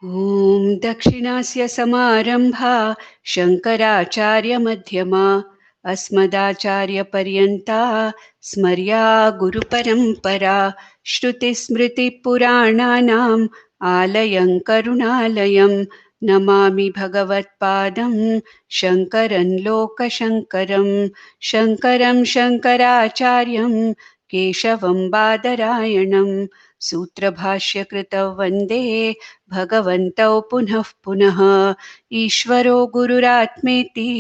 ॐ दक्षिणास्य समारम्भा शङ्कराचार्यमध्यमा अस्मदाचार्यपर्यन्ता स्मर्या गुरुपरम्परा श्रुतिस्मृतिपुराणानाम् आलयं करुणालयं नमामि भगवत्पादं शङ्करं लोकशङ्करं शङ्करं शङ्कराचार्यं केशवं बादरायणं सूत्रभाष्यकृतौ वन्दे भगवन्तौ पुनः पुनः ईश्वरो गुरुरात्मेति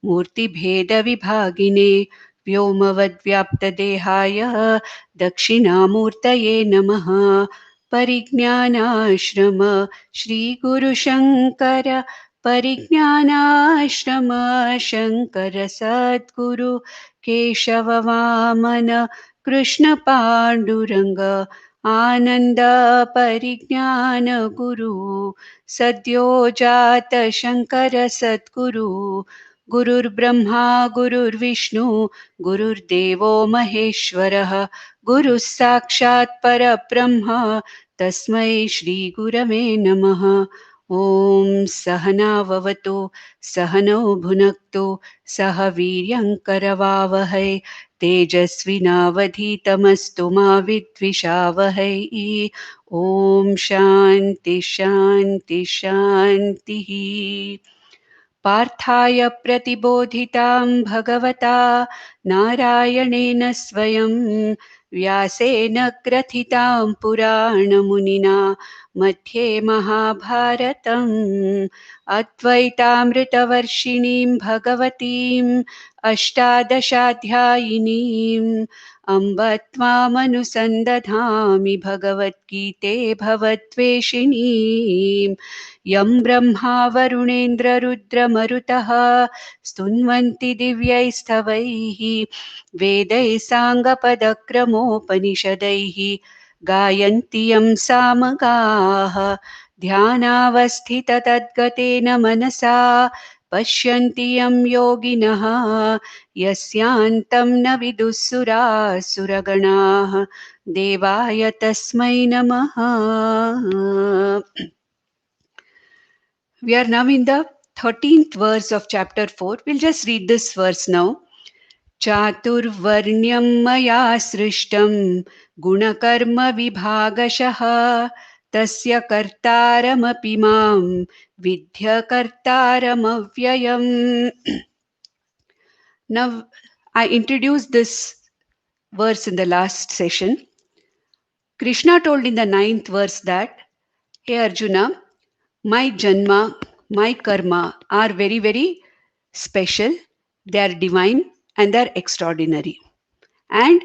मूर्तिभेदविभागिने व्योमवद्व्याप्तदेहाय दक्षिणामूर्तये नमः। परिज्ञानाश्रम श्रीगुरुशङ्कर परिज्ञानाश्रम शङ्कर सद्गुरु केशववामन कृष्णपाण्डुरङ्ग आनन्द परिज्ञान गुरु सद्यो जात शङ्कर सद्गुरु गुरुर्ब्रह्मा गुरुर्विष्णु गुरुर्देवो महेश्वरः गुरुः साक्षात् परब्रह्म तस्मै श्रीगुरवे नमः। ॐ सहनाववतु सहनौ भुनक्तु सह वीर्यङ्करवावहै तेजस्विनावधीतमस्तु मा विद्विषावहै। ॐ शान्ति शान्ति शान्तिः। पार्थाय प्रतिबोधितां भगवता नारायणेन स्वयं व्यासेन ग्रथितां पुराणमुनिना मध्ये महाभारतम् अद्वैतामृतवर्षिणीं भगवतीम् अष्टादशाध्यायिनीम् अम्ब त्वामनुसन्दधामि भगवद्गीते भवद्वेषिणीम् यं ब्रह्मा वरुणेन्द्ररुद्रमरुतः स्तुन्वन्ति दिव्यैस्तवैः वेदैः साङ्गपदक्रमोपनिषदैः गायन्ति यं सामगाः ध्यानावस्थिततद्गतेन मनसा पश्यन्ति यं योगिनः यस्यान्तं न विदुःसुरासुरगणाः देवाय तस्मै नमः। We are now in the 13th verse of chapter 4. We'll just read this verse now. Chaturvarnyam maya srishtam gunakarma vibhagashah tasya kartaramapi mam vidya kartaramavyayam. Now, I introduced this verse in the last session. Krishna told in the 9th verse that, Hey Arjuna, my janma, my karma are very, very special. They are divine and they are extraordinary. And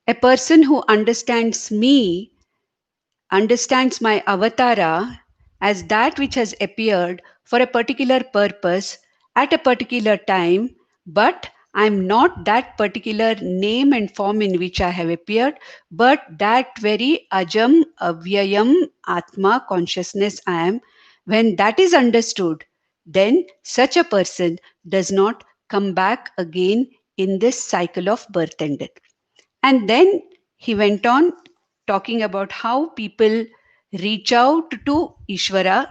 a person who understands me, understands my avatara as that which has appeared for a particular purpose at a particular time, but I am not that particular name and form in which I have appeared, but that very ajam, avyayam, atma, consciousness I am. When that is understood, then such a person does not come back again in this cycle of birth and death. And then he went on talking about how people reach out to Ishvara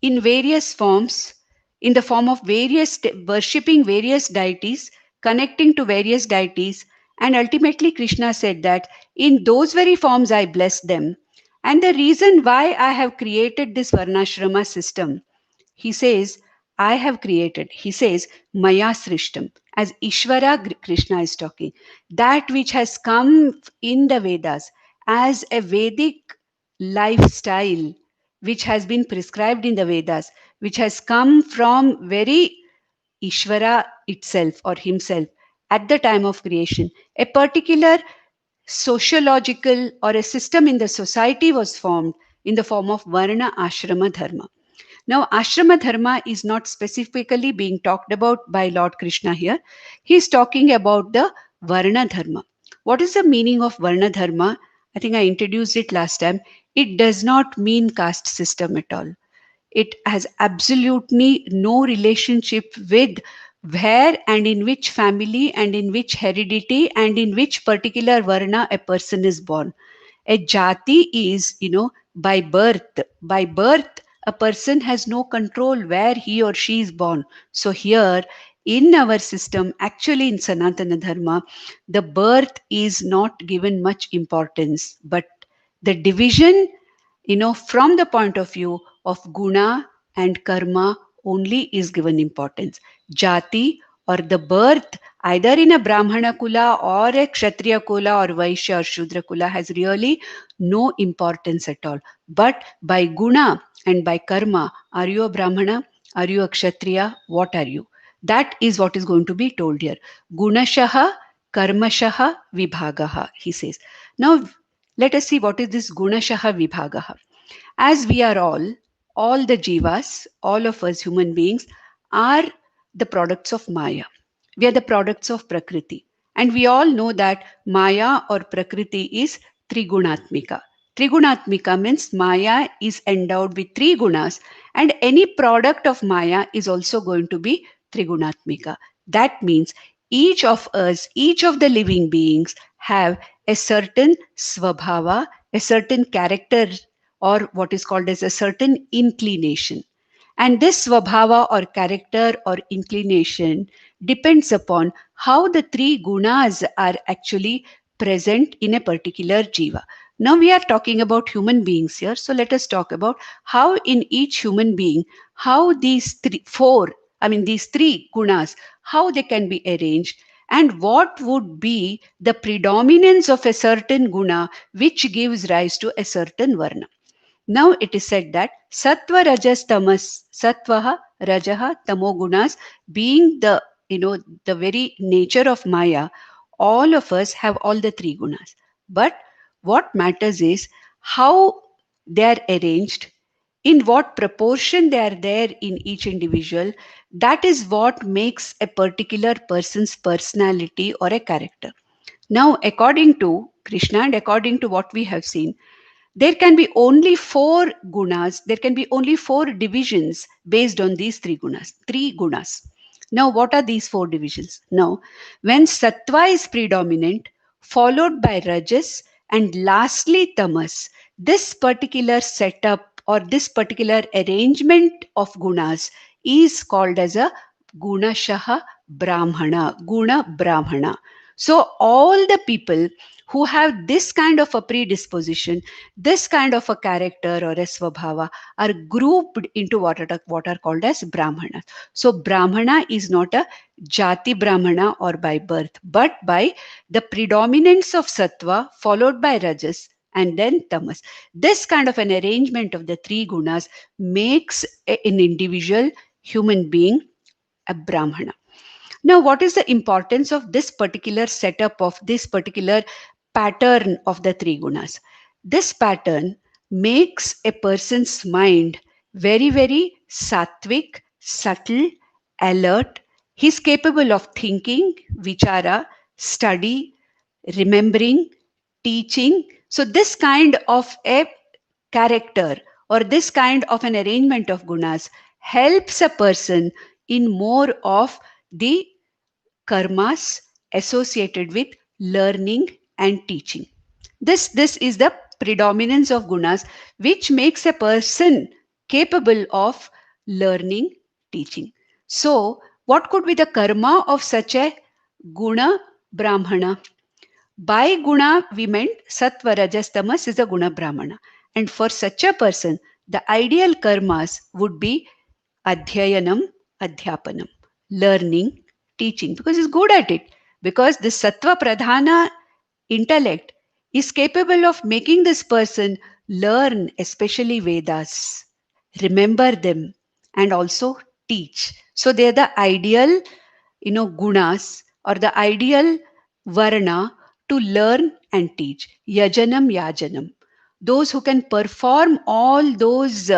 in various forms, in the form of various worshipping various deities, connecting to various deities. And ultimately, Krishna said that in those very forms I bless them. And the reason why I have created this Varnashrama system, he says, I have created, he says, Maya Srishtam. As Ishvara, Krishna is talking, that which has come in the Vedas as a Vedic lifestyle, which has been prescribed in the Vedas, which has come from very Ishvara itself or himself at the time of creation. A particular sociological or a system in the society was formed in the form of Varna Ashrama Dharma. Now, Ashrama Dharma is not specifically being talked about by Lord Krishna here. He is talking about the Varna Dharma. What is the meaning of Varna Dharma? I think I introduced it last time. It does not mean caste system at all. It has absolutely no relationship with where and in which family and in which heredity and in which particular Varna a person is born. A jati is, by birth. By birth, a person has no control where he or she is born. So here in our system, actually in Sanatana Dharma, the birth is not given much importance, but the division, from the point of view of guna and karma only is given importance. Jati or the birth, either in a Brahmana Kula or a Kshatriya Kula or Vaishya or Shudra Kula, has really no importance at all. But by guna and by karma, are you a Brahmana? Are you a Kshatriya? What are you? That is what is going to be told here. Gunashaha, karmashaha, vibhagaha, he says. Now, let us see what is this Gunashaha Vibhagaha. As we are all the jivas, all of us human beings, are the products of Maya. We are the products of Prakriti. And we all know that Maya or Prakriti is Trigunatmika. Trigunatmika means Maya is endowed with three gunas, and any product of Maya is also going to be Trigunatmika. That means each of us, each of the living beings have a certain svabhava, a certain character, or what is called as a certain inclination. And this svabhava or character or inclination depends upon how the three gunas are actually present in a particular jiva. Now we are talking about human beings here. So let us talk about how in each human being, how these three gunas, how they can be arranged, and what would be the predominance of a certain guna which gives rise to a certain varna. Now it is said that sattva rajas tamas, sattvaha rajaha tamo gunas, being the very nature of Maya, all of us have all the three gunas. But what matters is how they are arranged, in what proportion they are there in each individual. That is what makes a particular person's personality or a character. Now, according to Krishna and according to what we have seen, there can be only four gunas, there can be only four divisions based on these three gunas. Now what are these four divisions? Now, when sattva is predominant, followed by rajas, and lastly tamas, this particular setup or this particular arrangement of gunas is called as a gunashaha brahmana, guna brahmana. So all the people who have this kind of a predisposition, this kind of a character or a svabhava, are grouped into what are called as brahmanas. So brahmana is not a jati brahmana or by birth, but by the predominance of sattva followed by rajas and then tamas. This kind of an arrangement of the three gunas makes an individual human being a brahmana. Now, what is the importance of this particular setup, of this particular pattern of the three gunas? This pattern makes a person's mind very, very sattvic, subtle, alert. He's capable of thinking, vichara, study, remembering, teaching. So, this kind of a character or this kind of an arrangement of gunas helps a person in more of the karmas associated with learning and teaching. This is the predominance of gunas which makes a person capable of learning, teaching. So, what could be the karma of such a guna brahmana? By guna, we meant sattva, rajas, tamas is a guna brahmana. And for such a person, the ideal karmas would be adhyayanam, adhyapanam, learning, teaching, because he's good at it. Because this sattva pradhana intellect is capable of making this person learn, especially Vedas, remember them, and also teach. So they are the ideal, gunas or the ideal varna to learn and teach. Yajanam, yajanam. Those who can perform all those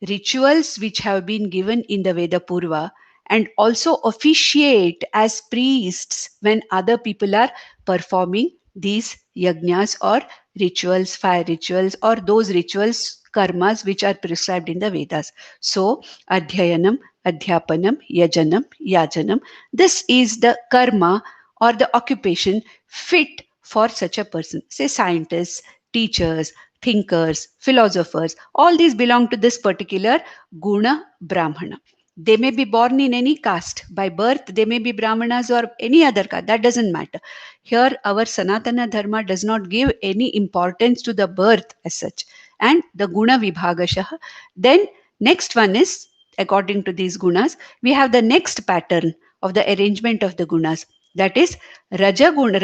rituals which have been given in the Veda Purva, and also officiate as priests when other people are performing these yajnas or rituals, fire rituals, or those rituals, karmas which are prescribed in the Vedas. So, adhyayanam, adhyapanam, yajanam, yajanam. This is the karma or the occupation fit for such a person. Say scientists, teachers, thinkers, philosophers, all these belong to this particular Guna Brahmana. They may be born in any caste. By birth, they may be Brahmanas or any other caste. That doesn't matter. Here, our Sanatana Dharma does not give any importance to the birth as such. And the Guna Vibhagashaha. Then, next one is, according to these gunas, we have the next pattern of the arrangement of the gunas. That is Rajoguna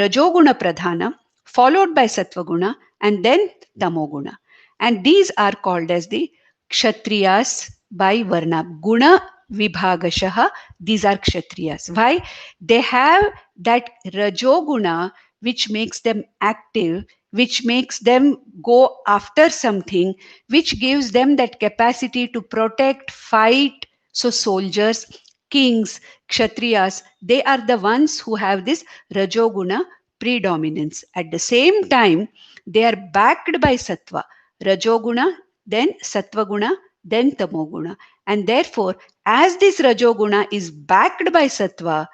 Pradhana, followed by Sattvaguna, and then Tamoguna. And these are called as the Kshatriyas by Varna. Guna Vibhagashaha, these are Kshatriyas. Why? They have that Rajoguna which makes them active, which makes them go after something, which gives them that capacity to protect, fight. So, soldiers, kings, Kshatriyas, they are the ones who have this Rajoguna predominance. At the same time, they are backed by Sattva. Rajoguna, then Sattvaguna, then Tamoguna. And therefore, as this Rajoguna is backed by Sattva,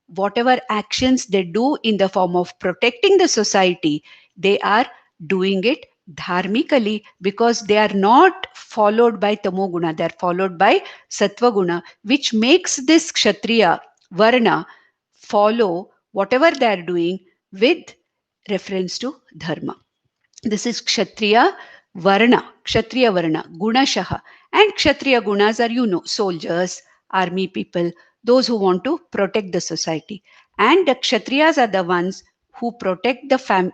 whatever actions they do in the form of protecting the society, they are doing it dharmically because they are not followed by Tamoguna, they are followed by Sattvaguna, which makes this Kshatriya Varna follow whatever they are doing with reference to dharma. This is Kshatriya Varna, Gunashaha. And Kshatriya Gunas are, soldiers, army people, those who want to protect the society. And the Kshatriyas are the ones who protect the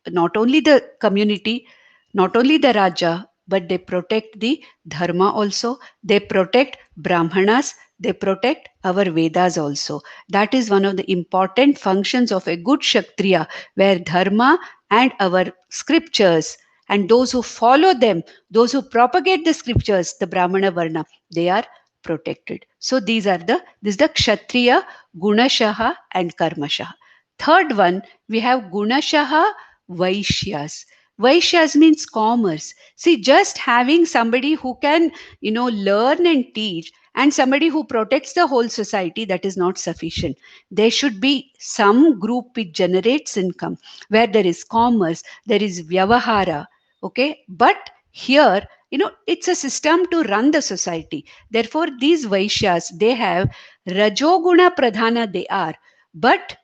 not only the community, not only the Raja, but they protect the Dharma also. They protect Brahmanas. They protect our Vedas also. That is one of the important functions of a good Kshatriya, where Dharma and our scriptures and those who follow them, those who propagate the scriptures, the Brahmana Varna, they are protected. So this is the Kshatriya, Gunashaha and Karmashaha. Third one, we have Gunashaha Vaishyas. Vaishyas means commerce. See, just having somebody who can, learn and teach and somebody who protects the whole society, that is not sufficient. There should be some group which generates income, where there is commerce, there is vyavahara. Okay. But here, it's a system to run the society. Therefore, these Vaishyas, they have Rajoguna Pradhana, they are. But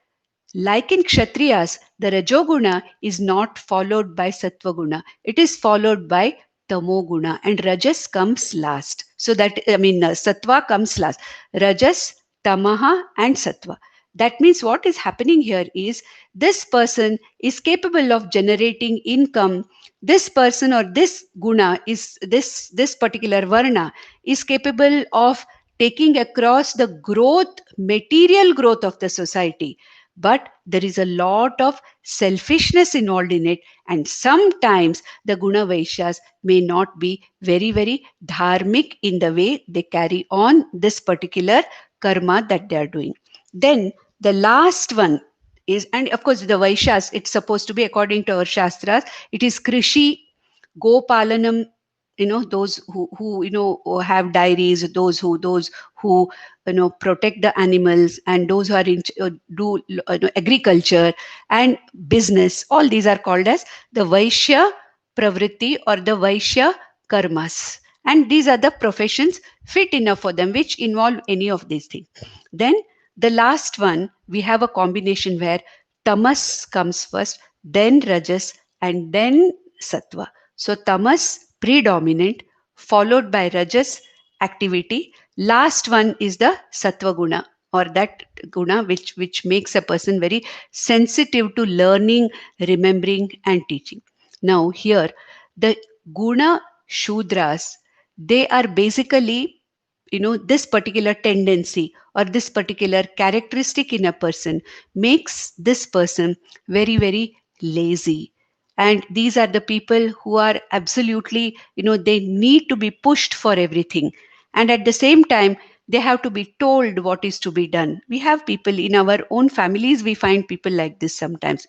like in Kshatriyas, the Rajoguna is not followed by Sattvaguna. It is followed by Tamoguna, and Rajas comes last. So Sattva comes last. Rajas, Tamaha and Sattva. That means what is happening here is this person is capable of generating income. This person or this guna is this particular varna is capable of taking across the growth, material growth of the society. But there is a lot of selfishness involved in it, and sometimes the Guna Vaishyas may not be very, very dharmic in the way they carry on this particular karma that they are doing. Then the last one is, and of course the Vaishyas, it's supposed to be according to our Shastras, it is Krishi, Gopalanam, those who have dairies, those who protect the animals, and those who are do agriculture and business. All these are called as the Vaishya Pravritti or the Vaishya Karmas, and these are the professions fit enough for them which involve any of these things. Then the last one, we have a combination where Tamas comes first, then Rajas, and then Sattva. So Tamas predominant, followed by Rajas activity. Last one is the Sattva Guna, or that guna which makes a person very sensitive to learning, remembering and teaching. Now here, the Guna Shudras, they are basically, this particular tendency or this particular characteristic in a person makes this person very, very lazy. And these are the people who are absolutely, they need to be pushed for everything. And at the same time, they have to be told what is to be done. We have people in our own families, we find people like this sometimes,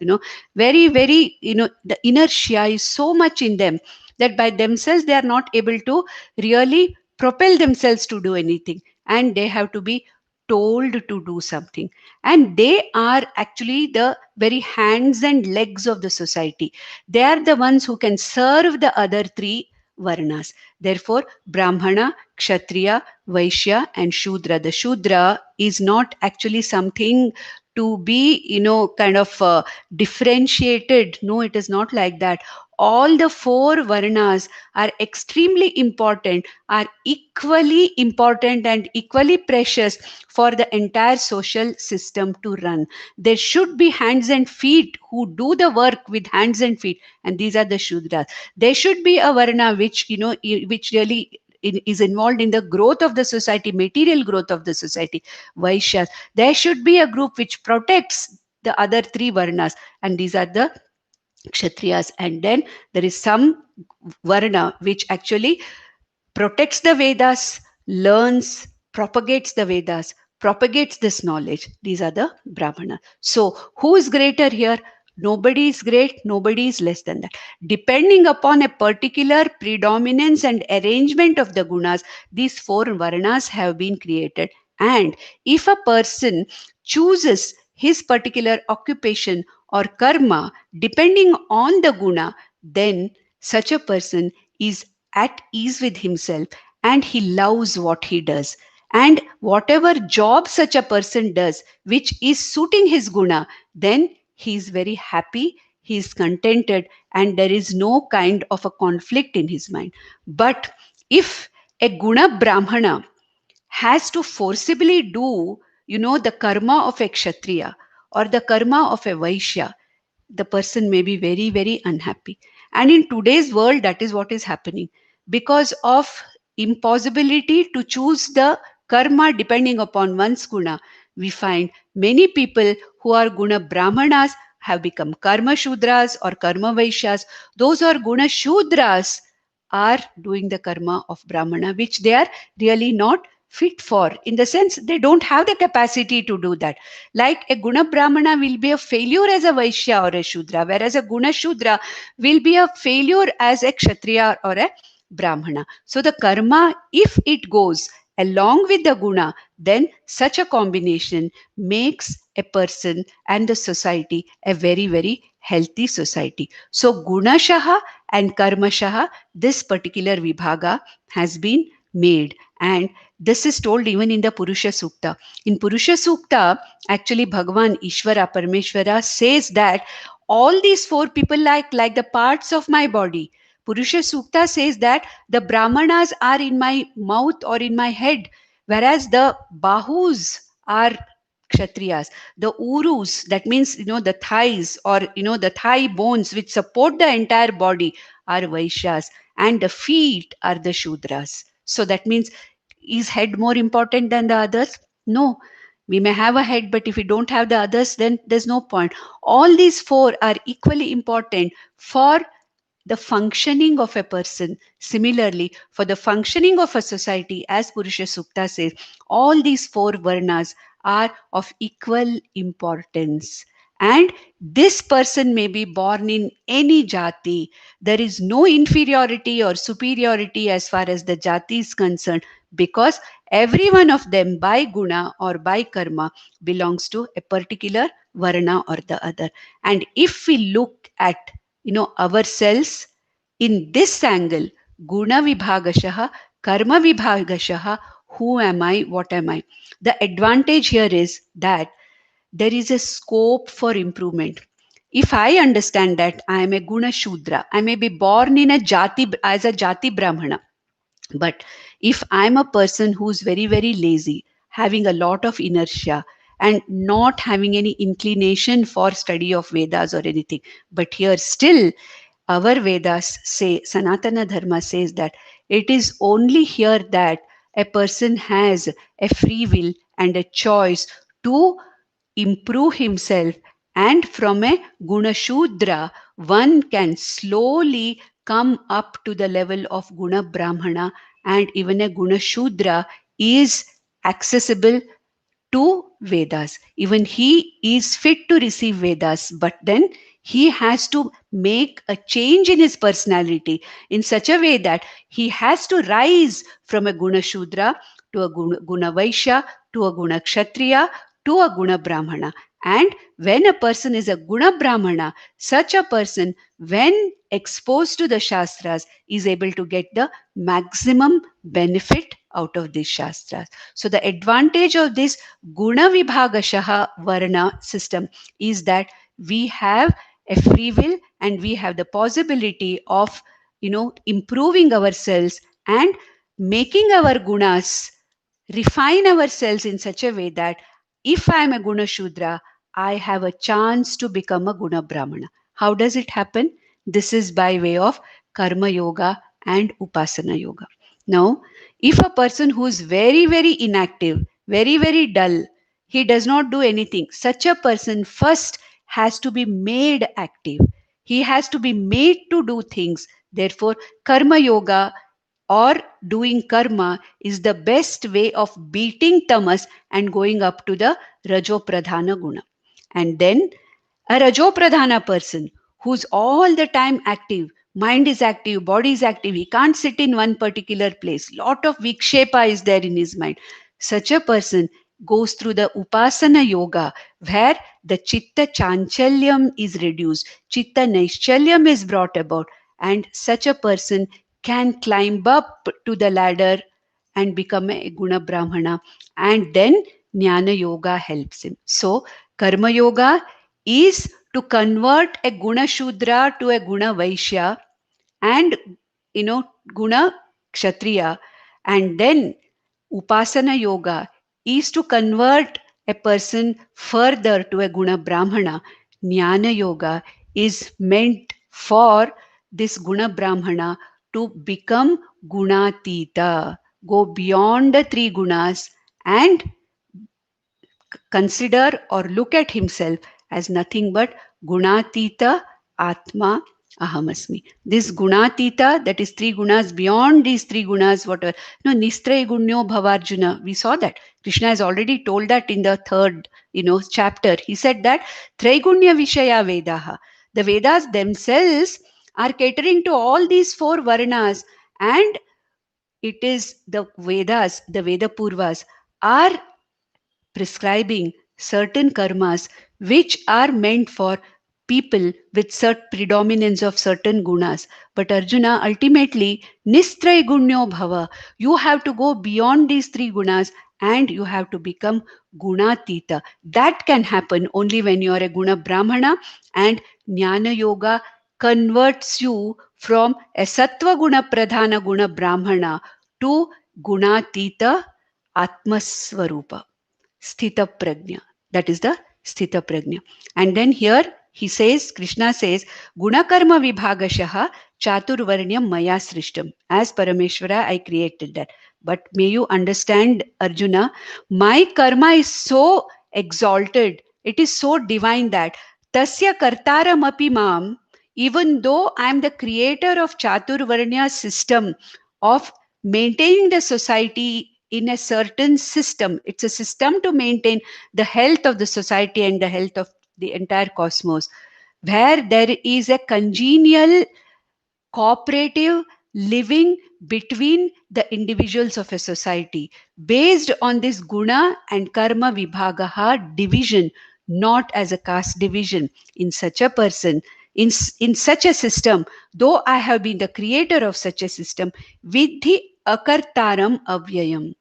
very, very, the inertia is so much in them that by themselves they are not able to really propel themselves to do anything. And they have to be told to do something, and they are actually the very hands and legs of the society. They are the ones who can serve the other three varnas. Therefore, Brahmana, Kshatriya, Vaishya, and Shudra. The Shudra is not actually something to be, kind of differentiated. No, it is not like that. All the four varnas are extremely important, are equally important and equally precious for the entire social system to run. There should be hands and feet who do the work with hands and feet, and these are the Shudras. There should be a varna which, which really is involved in the growth of the society, material growth of the society, Vaishyas. There should be a group which protects the other three varnas, and these are the Kshatriyas. And then there is some varna which actually protects the Vedas, learns, propagates the Vedas, propagates this knowledge. These are the Brahmana. So, who is greater here? Nobody is great, nobody is less than that. Depending upon a particular predominance and arrangement of the gunas, these four varnas have been created. And if a person chooses his particular occupation or karma depending on the guna, then such a person is at ease with himself, and he loves what he does. And whatever job such a person does which is suiting his guna, then he is very happy, he is contented, and there is no kind of a conflict in his mind. But if a guna brahmana has to forcibly do, the karma of a kshatriya or the karma of a vaishya, the person may be very, very unhappy. And in today's world, that is what is happening. Because of impossibility to choose the karma depending upon one's guna, we find many people who are guna brahmanas have become karma shudras or karma vaishyas. Those who are guna shudras are doing the karma of brahmana, which they are really not fit for, in the sense they don't have the capacity to do that. Like a guna brahmana will be a failure as a vaishya or a shudra, whereas a guna shudra will be a failure as a kshatriya or a brahmana. So the karma, if it goes along with the guna, then such a combination makes a person and the society a very, very healthy society. So gunashaha and karmashaha, this particular vibhaga has been made, and this is told even in the Purusha Sukta. In Purusha Sukta, actually Bhagavan Ishvara Parameshwara says that all these four people like the parts of my body. Purusha Sukta says that the Brahmanas are in my mouth or in my head, whereas the Bahus are Kshatriyas. The Urus, that means, the thighs or, the thigh bones which support the entire body are Vaishyas, and the feet are the Shudras. So that means, is head more important than the others? No. We may have a head, but if we don't have the others, then there's no point. All these four are equally important for the functioning of a person. Similarly, for the functioning of a society, as Purusha Sukta says, all these four varnas are of equal importance. And this person may be born in any jati. There is no inferiority or superiority as far as the jati is concerned, because every one of them by guna or by karma belongs to a particular varna or the other. And if we look at ourselves in this angle, guna vibhagashaha, karma vibhagashaha, who am I, what am I? The advantage here is that there is a scope for improvement. If I understand that I am a guna shudra, I may be born in a jati as a jati brahmana, but if I'm a person who's very, very lazy, having a lot of inertia, and not having any inclination for study of Vedas or anything, but here still our Vedas say, Sanatana Dharma says that it is only here that a person has a free will and a choice to improve himself, and from a guna shudra one can slowly come up to the level of guna brahmana, and even a guna shudra is accessible to Vedas. Even he is fit to receive Vedas, but then he has to make a change in his personality in such a way that he has to rise from a Guna Shudra to a Guna Vaishya to a guna kshatriya to a guna brahmana. And when a person is a guna brahmana, such a person, when exposed to the shastras, is able to get the maximum benefit out of these shastras. So the advantage of this guna vibhagashaha varna system is that we have a free will and we have the possibility of improving ourselves and making our gunas, refine ourselves in such a way that if I am a guna shudra, I have a chance to become a guna brahmana. How does it happen? This is by way of karma yoga and upasana yoga. Now, if a person who is very, very inactive, very, very dull, he does not do anything, such a person first has to be made active. He has to be made to do things. Therefore, karma yoga or doing karma is the best way of beating tamas and going up to the rajo pradhana guna. And then a rajo pradhana person who's all the time active, mind is active, body is active, he can't sit in one particular place, lot of vikshepa is there in his mind. Such a person goes through the upasana yoga where the chitta chanchalyam is reduced, chitta naischalyam is brought about, and such a person can climb up to the ladder and become a guna brahmana, and then jnana yoga helps him. So karma yoga is to convert a guna shudra to a guna vaishya and guna kshatriya, and then upasana yoga is to convert a person further to a guna brahmana. Jnana yoga is meant for this guna brahmana to become gunatita, go beyond the three gunas and consider or look at himself as nothing but gunatita atma ahamasmi. This gunatita, that is three gunas, beyond these three gunas, whatever. No, nistraya gunyo bhavarjuna. We saw that. Krishna has already told that in the third, chapter. He said that Traigunya Vishaya Vedaha. The Vedas themselves are catering to all these four varnas, and it is the Vedas, the Veda Purvas, are prescribing certain karmas which are meant for people with certain predominance of certain gunas. But Arjuna, ultimately, nistray gunyo bhava. You have to go beyond these three gunas and you have to become gunatita. That can happen only when you are a guna brahmana, and jnana yoga converts you from a sattva guna pradhana guna brahmana to gunatita atmasvarupa. Sthita prajna. That is the sthita prajna. And then here he says, Krishna says, Gunakarma vibhagashaha chaturvarnyam maya srishtam. As Parameshwara, I created that. But may you understand, Arjuna, my karma is so exalted, it is so divine that tasya kartaram api mam, even though I am the creator of chaturvarnya system of maintaining the society in a certain system. It's a system to maintain the health of the society and the health of the entire cosmos, where there is a congenial, cooperative living between the individuals of a society based on this guna and karma vibhagaha division, not as a caste division. In such a person, in such a system, though I have been the creator of such a system, vidhi akartaram avyayam.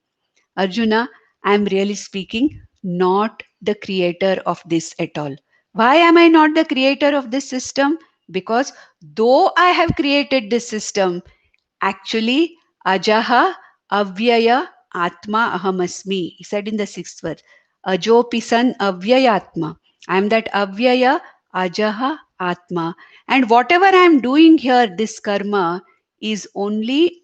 Arjuna, I am really speaking not the creator of this at all. Why am I not the creator of this system? Because though I have created this system, actually ajaha avyaya atma ahamasmi. He said in the sixth verse, ajopi san avyayatma. I am that avyaya ajaha atma. And whatever I am doing here, this karma is only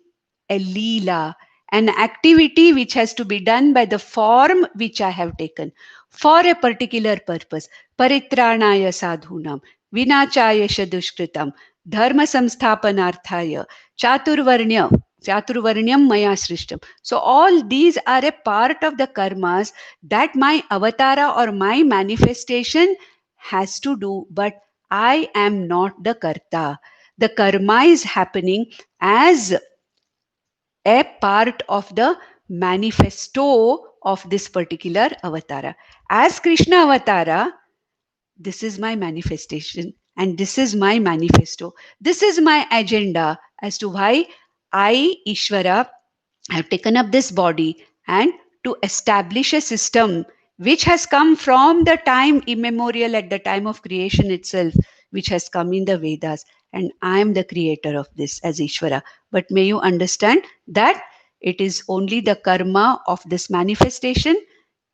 a leela, an activity which has to be done by the form which I have taken for a particular purpose. Paritranaya sadhunam, vinachaya shadushkritam, dharma samsthapanarthaya, chaturvarnyam maya srishtam. So all these are a part of the karmas that my avatara or my manifestation has to do, but I am not the karta. The karma is happening as a part of the manifesto of this particular avatara. As Krishna avatara, this is my manifestation and this is my manifesto. This is my agenda as to why I, Ishvara, have taken up this body and to establish a system which has come from the time immemorial at the time of creation itself, which has come in the Vedas. And I am the creator of this as Ishvara. But may you understand that it is only the karma of this manifestation.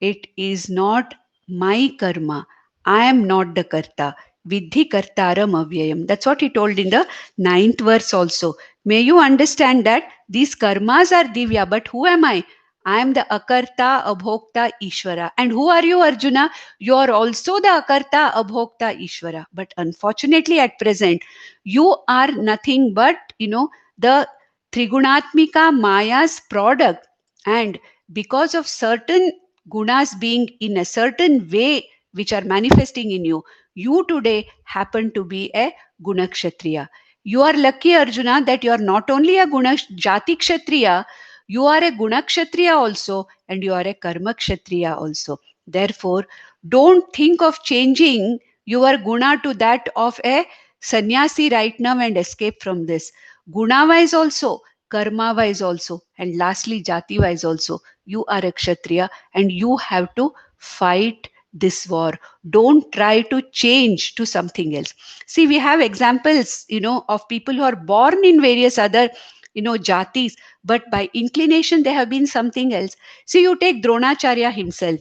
It is not my karma. I am not the karta. Vidhi kartaram avyayam. That's what he told in the 9th verse also. May you understand that these karmas are divya, but who am I? I am the akarta, abhokta, ishvara. And who are you, Arjuna? You are also the akarta, abhokta, ishvara. But unfortunately, at present, you are nothing but, the Trigunatmika Maya's product. And because of certain gunas being in a certain way which are manifesting in you, you today happen to be a gunakshatriya. You are lucky, Arjuna, that you are not only a jati kshatriya, you are a gunakshatriya also, and you are a karma kshatriya also. Therefore, don't think of changing your guna to that of a sannyasi right now and escape from this. Guna wise also, karma wise also, and lastly jati wise also, you are a kshatriya and you have to fight this war. Don't try to change to something else. See, we have examples, of people who are born in various other, jatis, but by inclination they have been something else. See, you take Dronacharya himself,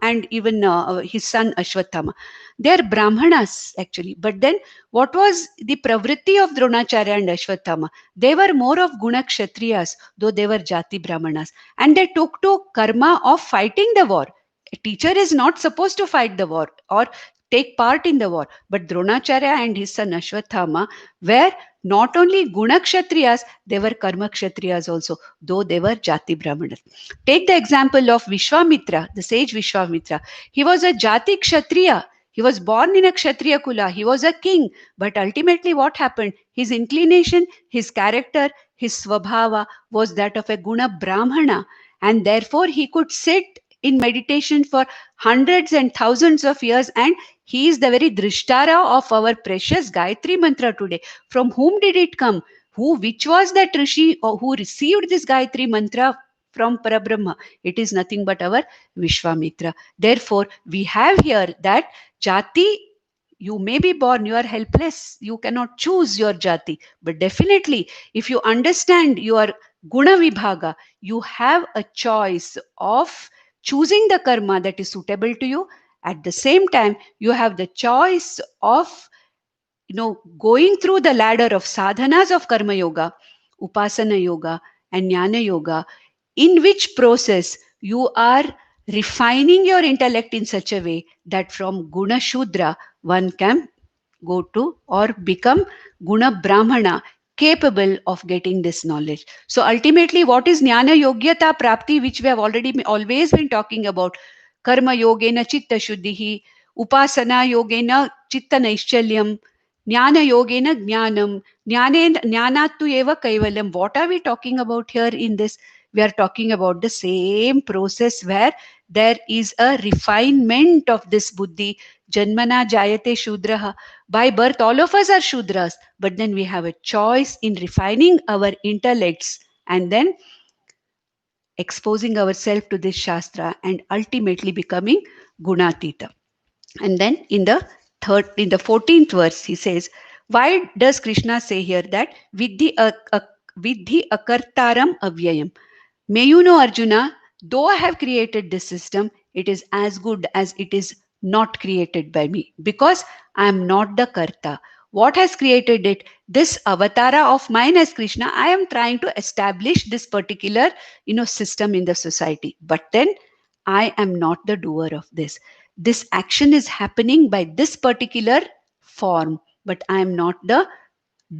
and even his son Ashwathama. They are Brahmanas actually, but then what was the pravritti of Dronacharya and Ashwathama? They were more of guna kshatriyas, though they were jati brahmanas, and they took to karma of fighting the war. A teacher is not supposed to fight the war or take part in the war, but Dronacharya and his son Ashwathama were not only guna kshatriyas, they were karma kshatriyas also, though they were jati brahmanas. Take the example of Vishwamitra, the sage Vishwamitra. He was a jati kshatriya. He was born in a kshatriya kula. He was a king. But ultimately, what happened? His inclination, his character, his swabhava was that of a guna brahmana. And therefore, he could sit in meditation for hundreds and thousands of years, and he is the very drishtara of our precious Gayatri mantra today. From whom did it come? Which was that rishi who received this Gayatri mantra from Parabrahma? It is nothing but our Vishwamitra. Therefore, we have here that jati, you may be born, you are helpless, you cannot choose your jati. But definitely, if you understand your guna vibhaga, you have a choice of choosing the karma that is suitable to you. At the same time, you have the choice of going through the ladder of sadhanas of karma yoga, upasana yoga, and jnana yoga, in which process you are refining your intellect in such a way that from guna shudra one can go to or become guna brahmana, capable of getting this knowledge. So ultimately, what is jnana yogyata prapti, which we have always been talking about? Karma yogena chitta shuddhihi, upasana yogena chitta naishchalyam, jnana yogena jnanam, jnanattu eva kaivalyam. What are we talking about here in this? We are talking about the same process where there is a refinement of this buddhi. Janmana jayate shudraha. By birth, all of us are Shudras, but then we have a choice in refining our intellects and then exposing ourselves to this Shastra and ultimately becoming Gunatita. And then in the 14th verse, he says, why does Krishna say here that Vidhi akartaram avyayam? May you know, Arjuna, though I have created this system, it is as good as it is not created by me, because I am not the karta. What has created it? This avatara of mine as Krishna, I am trying to establish this particular, system in the society. But then I am not the doer of this. This action is happening by this particular form, but I am not the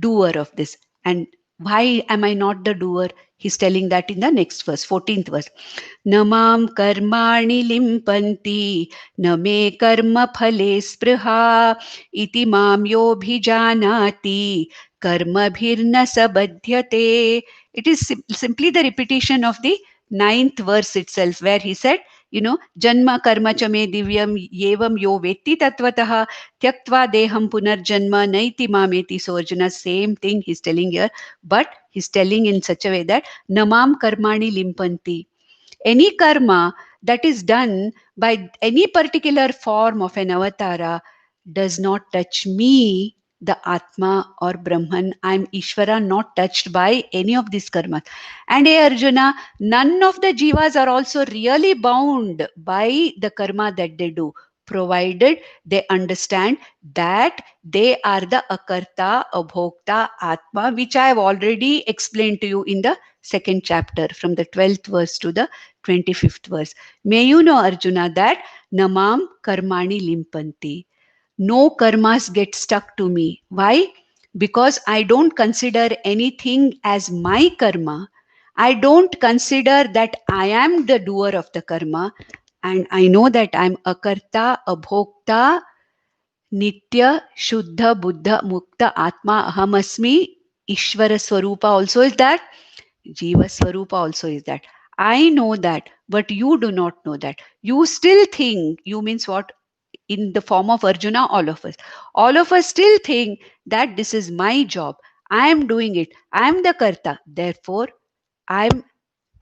doer of this. And why am I not the doer? He's telling that in the next verse, 14th verse. Namam karmani limpanti, name karma phale spriha, iti mam yobhijanati, karma bhirna sabadhyate. It is simply the repetition of the 9th verse itself, where he said, Janma karma chame divyam yevam yo vetti tatvatah tyaktva deham punarjanma naiti mameti. So Arjuna, same thing he's telling here, but he's telling in such a way that namam karmani limpanti. Any karma that is done by any particular form of an avatara does not touch me, the Atma or Brahman. I'm Ishvara, not touched by any of these karmas. And hey Arjuna, none of the jivas are also really bound by the karma that they do, provided they understand that they are the Akarta, Abhokta, Atma, which I have already explained to you in the second chapter, from the 12th verse to the 25th verse. May you know, Arjuna, that namam karmani limpanti. No karmas get stuck to me. Why? Because I don't consider anything as my karma. I don't consider that I am the doer of the karma. And I know that I'm akarta, abhokta, nitya, shuddha, buddha, mukta, atma, ahamasmi. Ishvara Swarupa also is that. Jiva Swarupa also is that. I know that, but you do not know that. You still think, you means what? In the form of Arjuna, all of us. All of us still think that this is my job. I am doing it. I am the Karta. Therefore, I am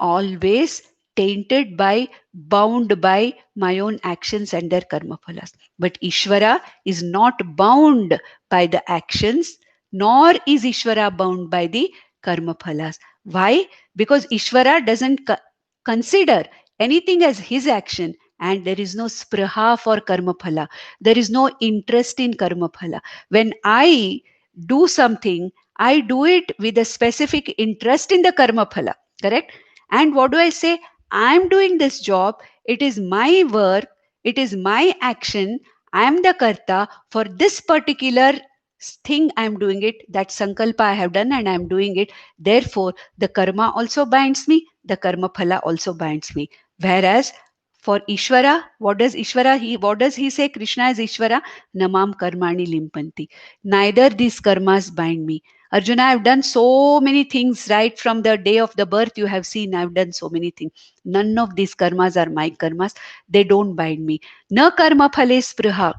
always tainted by, bound by my own actions and their karma phalas. But Ishvara is not bound by the actions, nor is Ishvara bound by the karma phalas. Why? Because Ishvara doesn't consider anything as his action, and there is no spraha for karma phala. There is no interest in karma phala. When I do something, I do it with a specific interest in the karma phala. Correct? And what do I say? I'm doing this job. It is my work. It is my action. I am the karta for this particular thing. I'm doing it. That sankalpa I have done and I'm doing it. Therefore, the karma also binds me. The karma phala also binds me. Whereas for Ishvara, what does he say? Krishna is Ishvara. Namam karmani limpanti. Neither these karmas bind me. Arjuna, I've done so many things right from the day of the birth. You have seen I've done so many things. None of these karmas are my karmas. They don't bind me. Na karma phale spriha.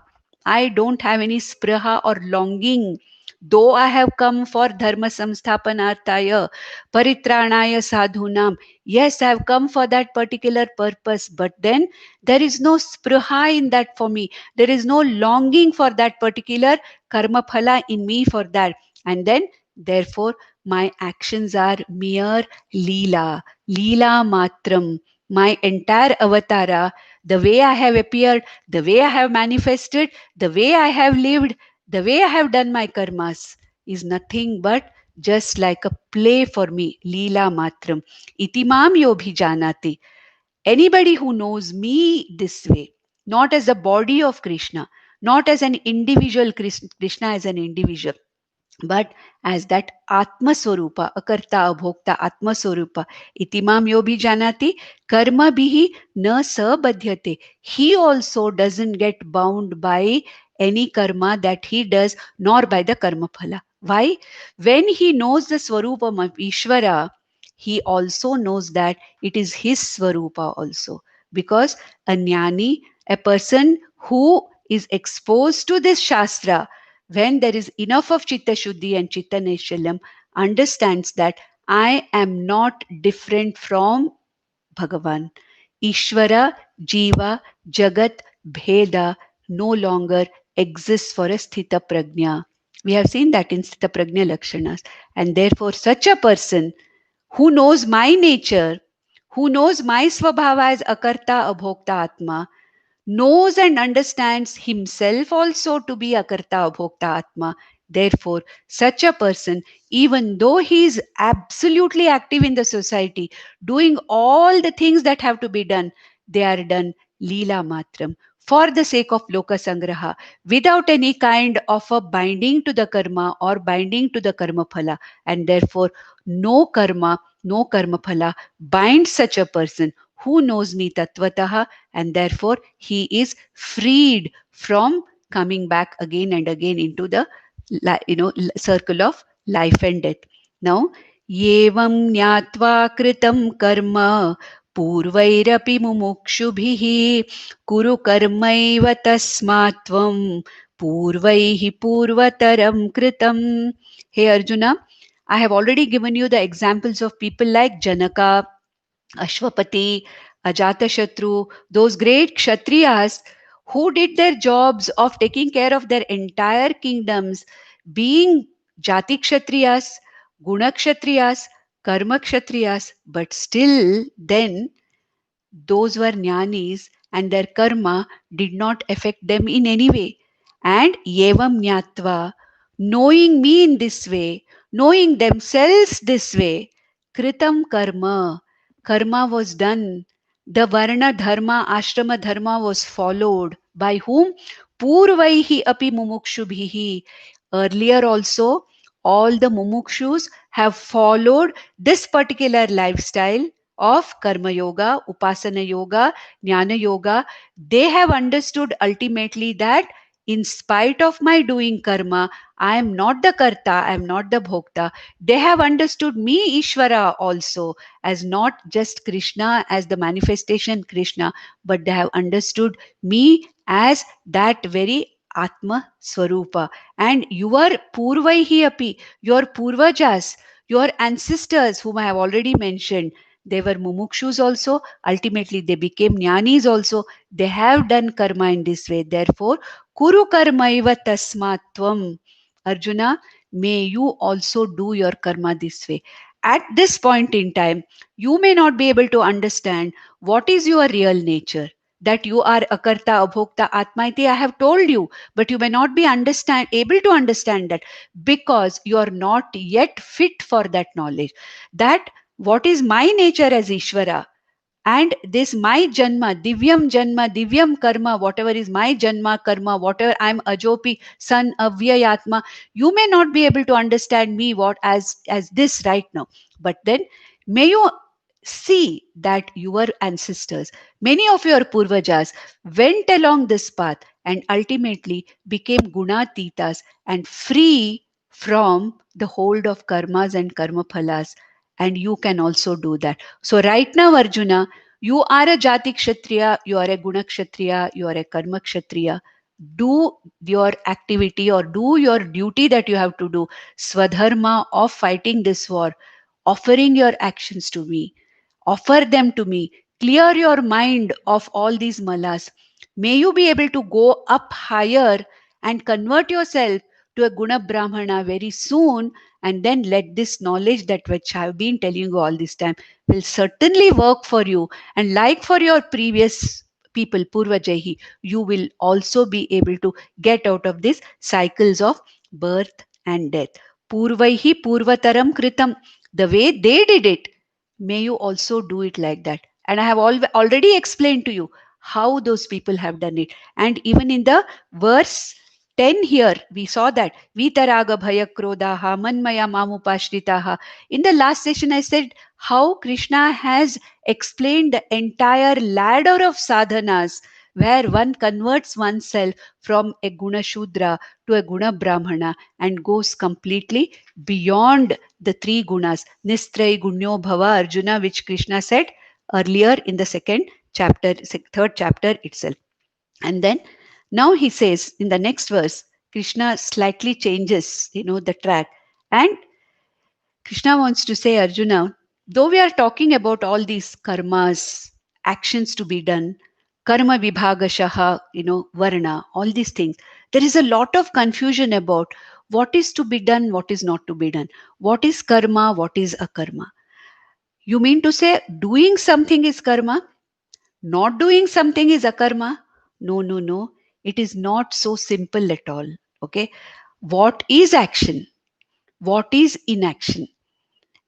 I don't have any spriha or longing. Though I have come for dharma samsthapanarthaya, paritranaya sadhunam. Yes, I have come for that particular purpose. But then there is no spriha in that for me. There is no longing for that particular karma phala in me for that. And then, therefore, my actions are mere leela, leela matram. My entire avatara, the way I have appeared, the way I have manifested, the way I have lived, the way I have done my karmas is nothing but just like a play for me, leela matram. Itimam yobhijanati. Anybody who knows me this way, not as the body of Krishna, not as an individual, Krishna as an individual, but as that Atma Swarupa, Akarta, Abhokta, Atma Swarupa, Itimam Yobhi Janati, Karma Bihi Na Sabadhyate. He also doesn't get bound by any karma that he does, nor by the karma phala. Why? When he knows the Swarupam of Ishvara, he also knows that it is his Swarupa also. Because a jnani, a person who is exposed to this Shastra, when there is enough of Chitta Shuddhi and Chitta Neshalam, understands that I am not different from Bhagavan. Ishvara, Jiva, Jagat, Bheda no longer exists for a Sthita Prajna. We have seen that in Sthita Prajna Lakshanas. And therefore, such a person who knows my nature, who knows my Swabhava as Akarta, Abhokta, Atma, knows and understands himself also to be Akarta Abhokta Atma. Therefore, such a person, even though he is absolutely active in the society, doing all the things that have to be done, they are done Leela Matram for the sake of Loka Sangraha, without any kind of a binding to the karma or binding to the karma phala. And therefore, no karma, no karma phala binds such a person who knows me tattvataha, and therefore he is freed from coming back again and again into the circle of life and death. Now, yevam nyatva kritam karma पूर्वैरपि मुमुक्षुभिः कुरु कर्मैव तस्मात् त्वं पूर्वैः पूर्वतरं कृतं. Hey Arjuna, I have already given you the examples of people like Janaka, Ashwapati, Ajatashatru, those great Kshatriyas who did their jobs of taking care of their entire kingdoms, being Jati Kshatriyas, Guna Kshatriyas, Karma Kshatriyas, but still then those were jnanis and their karma did not affect them in any way. And yevam jnatva, knowing me in this way, knowing themselves this way, kritam karma, karma was done. The varna dharma, ashrama dharma was followed. By whom? Purvaihi api mumukshubhihi. Earlier also, all the mumukshus have followed this particular lifestyle of karma yoga, upasana yoga, jnana yoga. They have understood ultimately that in spite of my doing karma, I am not the karta, I am not the bhokta. They have understood me, Ishvara, also as not just Krishna, as the manifestation Krishna, but they have understood me as that very Atma Swarupa. And your Purvaihi api, your Purvajas, your ancestors, whom I have already mentioned, they were mumukshus also. Ultimately, they became jnanis also. They have done karma in this way. Therefore, kuru karmaiva tasmatvam. Arjuna, may you also do your karma this way. At this point in time, you may not be able to understand what is your real nature. That you are akarta, abhokta, atma iti, I have told you, but you may not be able to understand that because you are not yet fit for that knowledge. That what is my nature as Ishvara and this my janma, divyam karma, whatever is my janma karma, whatever I am ajopi, son, avyayatma, you may not be able to understand me what as this right now. But then may you see that your ancestors, many of your purvajas went along this path and ultimately became gunatitas and free from the hold of karmas and karma phalas, and you can also do that. So right now, Arjuna, you are a Jati Kshatriya, you are a Guna Kshatriya, you are a Karma Kshatriya. Do your activity or do your duty that you have to do, Swadharma of fighting this war, offering your actions to me, offer them to me, clear your mind of all these malas. May you be able to go up higher and convert yourself to a Guna Brahmana very soon, and then let this knowledge that which I have been telling you all this time will certainly work for you. And like for your previous people, Purvajahi, you will also be able to get out of these cycles of birth and death. Purvaihi Purvataram Kritam. The way they did it, may you also do it like that. And I have already explained to you how those people have done it. And even in the verse 10 here, we saw that Vitaraga Bhaya Krodaha Manmaya Mamupashritaha. In the last session, I said how Krishna has explained the entire ladder of sadhanas where one converts oneself from a Guna Shudra to a Guna Brahmana and goes completely beyond the three gunas, Nistray Gunyo Bhava Arjuna, which Krishna said earlier in the third chapter itself. And then now he says in the next verse, Krishna slightly changes, the track. And Krishna wants to say, Arjuna, though we are talking about all these karmas, actions to be done, karma vibhagashaha, varna, all these things, there is a lot of confusion about what is to be done, what is not to be done, what is karma, what is akarma. You mean to say doing something is karma, not doing something is akarma? No, no, no. It is not so simple at all. Okay. What is action? What is inaction?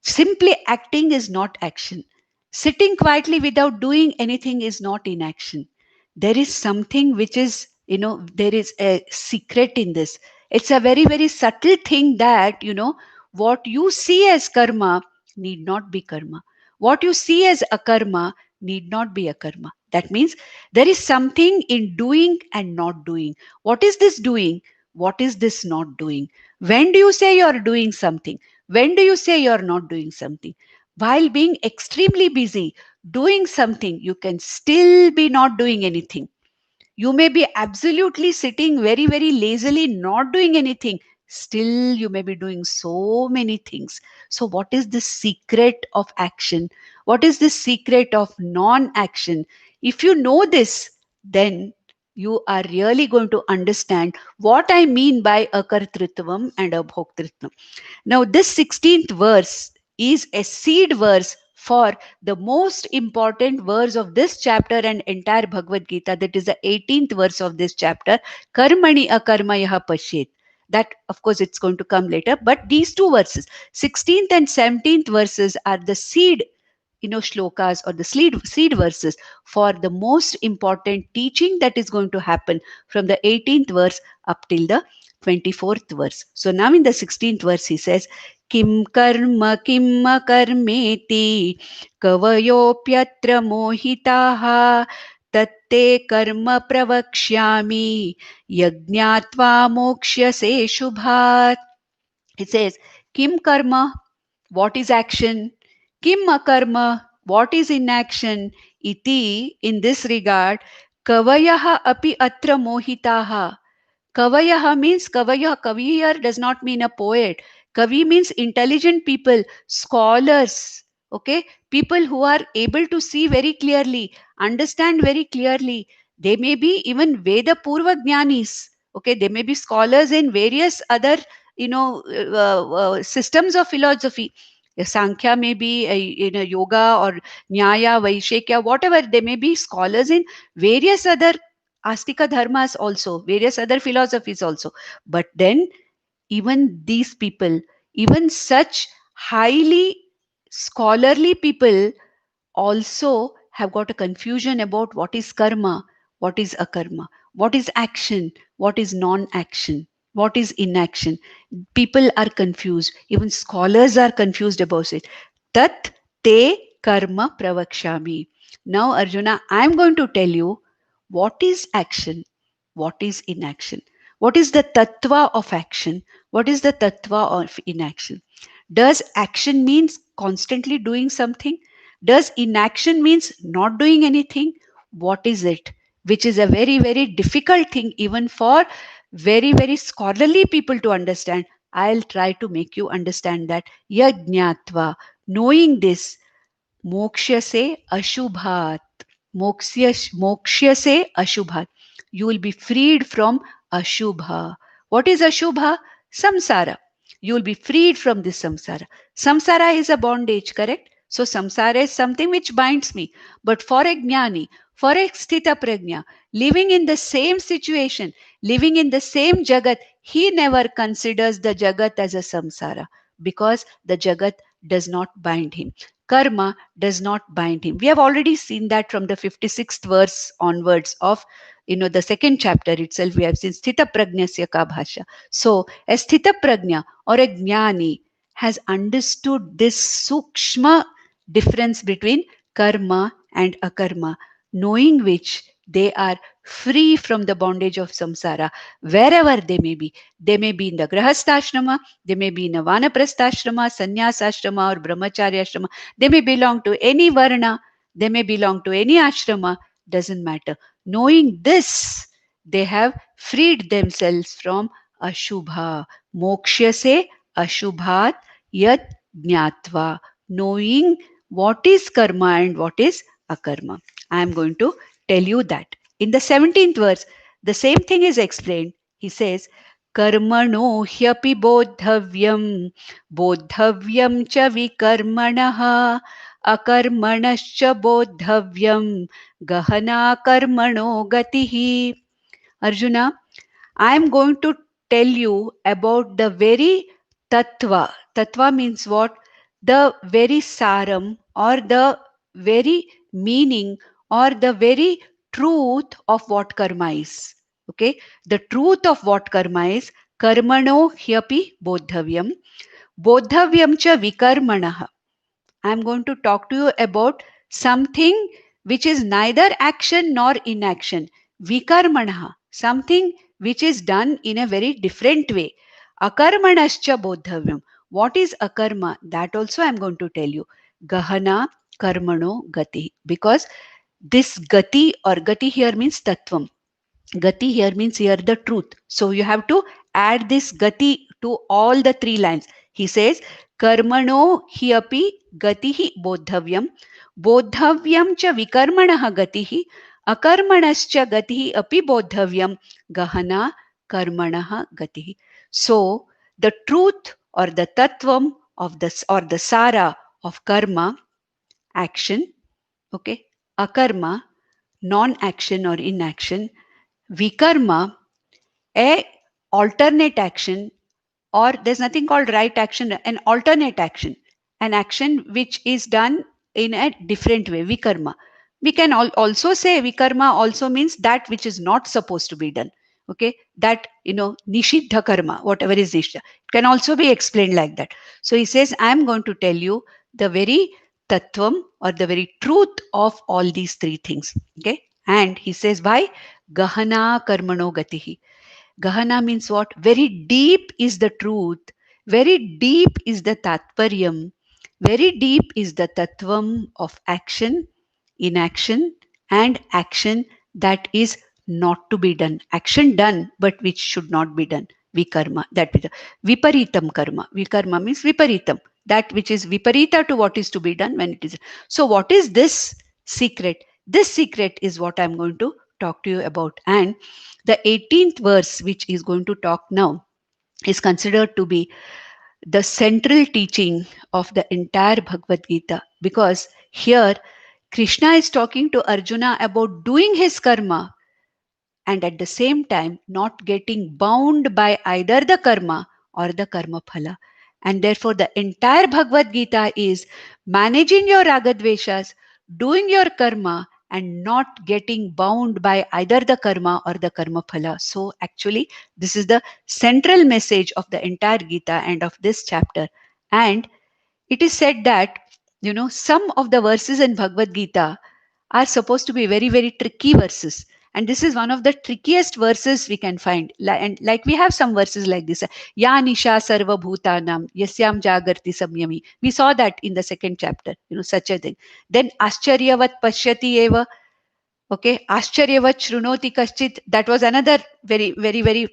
Simply acting is not action. Sitting quietly without doing anything is not inaction. There is something which is, there is a secret in this. It's a very, very subtle thing that, what you see as karma need not be karma. What you see as akarma need not be akarma. That means there is something in doing and not doing. What is this doing? What is this not doing? When do you say you are doing something? When do you say you are not doing something? While being extremely busy, doing something, you can still be not doing anything. You may be absolutely sitting very, very lazily, not doing anything. Still, you may be doing so many things. So, what is the secret of action? What is the secret of non action? If you know this, then you are really going to understand what I mean by akartrutvam and abhoktritvam. Now, this 16th verse is a seed verse for the most important verse of this chapter and entire Bhagavad Gita. That is the 18th verse of this chapter. Karmani akarmayah pashet. That, of course, it's going to come later. But these two verses, 16th and 17th verses, are the seed, shlokas, or the seed verses for the most important teaching that is going to happen from the 18th verse up till the 24th verse. So now in the 16th verse he says, Kim karma kim karmeti kavayopyatra mohitaha tatte karma pravakshyami yajnatva mokshyase shubhat. It says, Kim karma, what is action? Kim akarma, what is inaction? Iti, in this regard, kavayaha api atra mohitaha. Kavayaha means Kavaya. Kavi here does not mean a poet. Kavi means intelligent people, scholars, okay? People who are able to see very clearly, understand very clearly. They may be even Veda Purva Jnanis, okay? They may be scholars in various other, systems of philosophy. Sankhya may be yoga or Nyaya, Vaishekya, whatever. They may be scholars in various other Astika dharmas also, various other philosophies also. But then, even these people, even such highly scholarly people, also have got a confusion about what is karma, what is akarma, what is action, what is non action, what is inaction. People are confused. Even scholars are confused about it. Tat te karma pravakshami. Now, Arjuna, I am going to tell you what is action, what is inaction, what is the tattva of action, what is the tattva of inaction. Does action means constantly doing something? Does inaction means not doing anything? What is it? Which is a very, very difficult thing even for very, very scholarly people to understand. I'll try to make you understand that. Yajnatva, knowing this, moksha se ashubhat. Moksha se ashubhat. You will be freed from ashubha. What is ashubha? Samsara. You will be freed from this samsara. Samsara is a bondage, correct? So samsara is something which binds me. But for a jnani, for a sthita prajna, living in the same situation, living in the same jagat, he never considers the jagat as a samsara because the jagat does not bind him. Karma does not bind him. We have already seen that from the 56th verse onwards of the second chapter itself. We have seen sthita prajnasya ka bhasha. So a sthita prajna or a jnani has understood this sukshma difference between karma and akarma, knowing which they are free from the bondage of samsara wherever they may be. They may be in the grahastha they may be in a vanaprastha sannyasashrama or brahmacharya ashrama. They may belong to any varna, they may belong to any ashrama, doesn't matter. Knowing this, they have freed themselves from ashubha. Moksha se ashubhat yat jnatva. Knowing what is karma and what is akarma. I am going to tell you that. In the 17th verse, the same thing is explained. He says, Karmano hyapi bodhavyam, bodhavyam cha vikarmanaha, akarmanascha bodhavyam, gahana karmano gatihi. Arjuna, I am going to tell you about the very tattva. Tattva means what? The very saram or the very meaning or the very truth of what karma is. Okay? The truth of what karma is. Karmano hyapi bodhavyam. Bodhavyam cha vikarmanaha. I am going to talk to you about something which is neither action nor inaction. Vikarmanaha, something which is done in a very different way. Akarmanascha bodhavyam. What is akarma? That also I am going to tell you. Gahana karmano gati. Because this gati, or gati here means tattvam. Gati here means here the truth. So you have to add this gati to all the three lines. He says, karmano hi api gatihi bodhavyam, bodhavyam cha vikarmanah gatihi, akarmanascha gatihi api bodhavyam, gahana karmanah gatihi. So the truth or the tattvam of this, or the sara of karma, action, okay, akarma, non-action or inaction, vikarma, a alternate action, or there's nothing called right action, an alternate action, an action which is done in a different way, vikarma. We can also say vikarma also means that which is not supposed to be done. Okay, that, nishiddha karma, whatever is nishiddha, it can also be explained like that. So he says, I am going to tell you the very tattvam, or the very truth of all these three things. Okay, and he says, why? Gahana karmano gatihi. Gahana means what? Very deep is the truth. Very deep is the tatparyam. Very deep is the tattvam of action, inaction, and action that is not to be done. Action done, but which should not be done. Vikarma. That is viparitam karma. Vikarma means viparitam. That which is viparita to what is to be done when it is. So what is this secret? This secret is what I'm going to talk to you about. And the 18th verse, which is going to talk now, is considered to be the central teaching of the entire Bhagavad Gita, because here Krishna is talking to Arjuna about doing his karma, and at the same time not getting bound by either the karma or the karma phala. And therefore the entire Bhagavad Gita is managing your ragadveshas, doing your karma, and not getting bound by either the karma or the karma phala. So actually this is the central message of the entire Gita and of this chapter. And it is said that, some of the verses in Bhagavad Gita are supposed to be very, very tricky verses. And this is one of the trickiest verses we can find. And like we have some verses like this. Ya nisha sarva bhutanam yasyam jagarti samyami. We saw that in the second chapter, such a thing. Then ascharyavat pashyati eva. Okay, ascharyavat shrunoti kaschit. That was another very, very, very,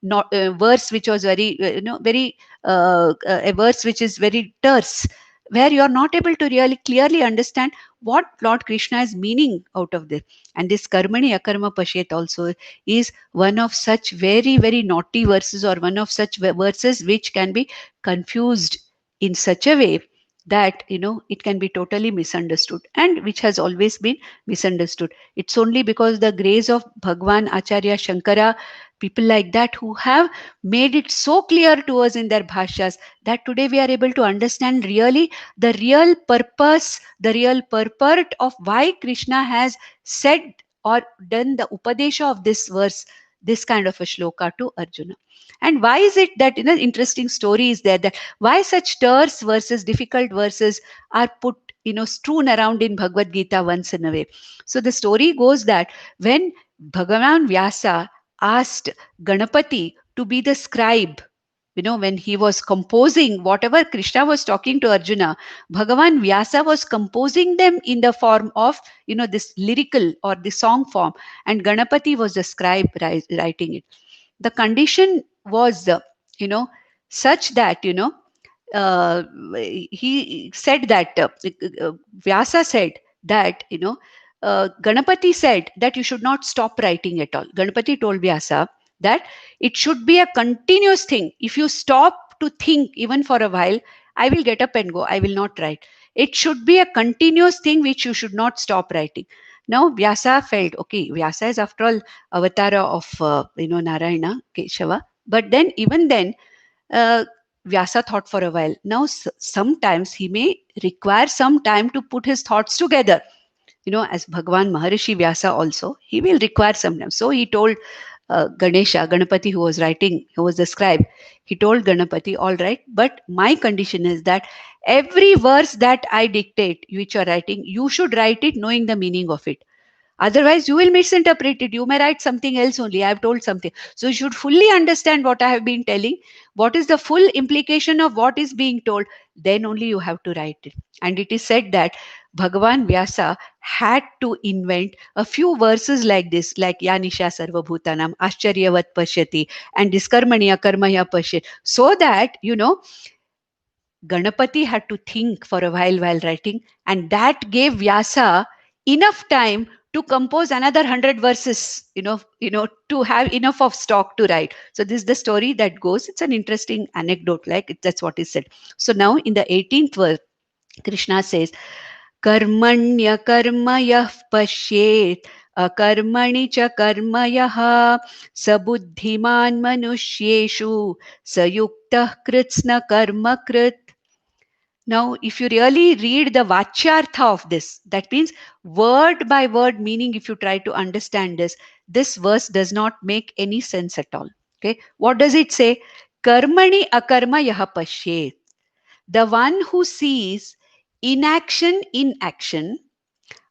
not verse which was very, very a verse which is very terse, where you are not able to really clearly understand what Lord Krishna is meaning out of this. And this karmani akarma pashet also is one of such very, very naughty verses, or one of such verses which can be confused in such a way that it can be totally misunderstood, and which has always been misunderstood. It's only because the grace of Bhagwan Acharya Shankara, people like that, who have made it so clear to us in their bhashyas, that today we are able to understand really the real purpose, the real purport of why Krishna has said or done the upadesha of this verse, this kind of a shloka to Arjuna. And why is it that, interesting story is there, that why such terse verses, difficult verses are put, strewn around in Bhagavad Gita once in a way. So the story goes that when Bhagavan Vyasa asked Ganapati to be the scribe, when he was composing whatever Krishna was talking to Arjuna, Bhagavan Vyasa was composing them in the form of, this lyrical or the song form, and Ganapati was the scribe writing it. The condition was, such that, he said that, Vyasa said that, Ganapati said that you should not stop writing at all. Ganapati told Vyasa that it should be a continuous thing. If you stop to think even for a while, I will get up and go. I will not write. It should be a continuous thing which you should not stop writing. Now Vyasa felt, okay, Vyasa is after all avatara of, Narayana, Keshava. But then, even then, Vyasa thought for a while. Now, sometimes he may require some time to put his thoughts together. As Bhagwan Maharishi Vyasa also, he will require some time. So he told Ganesha, Ganapati, who was writing, who was the scribe, he told Ganapati, all right, but my condition is that every verse that I dictate, which you are writing, you should write it knowing the meaning of it. Otherwise, you will misinterpret it. You may write something else only. I have told something. So you should fully understand what I have been telling. What is the full implication of what is being told? Then only you have to write it. And it is said that Bhagavan Vyasa had to invent a few verses like this, like Yanisha Sarvabhutanam, Ascharyavat Pashyati, and this Karmanya Karmaya Pashyat, so that, Ganapati had to think for a while writing, and that gave Vyasa enough time to compose another 100 verses, to have enough of stock to write. So this is the story that goes. It's an interesting anecdote, that's what is said. So now in the 18th verse, Krishna says, Karmanya karmayah pashyet अकर्मणि च कर्म यः स बुद्धिमान् मनुष्येषु स युक्तः कृत्स्न कर्म कृत्. Now, if you really read the Vachyartha of this, that means word by word meaning, if you try to understand this verse does not make any sense at all. Okay. What does it say? Karmani akarma yaha pashyet. The one who sees inaction in action,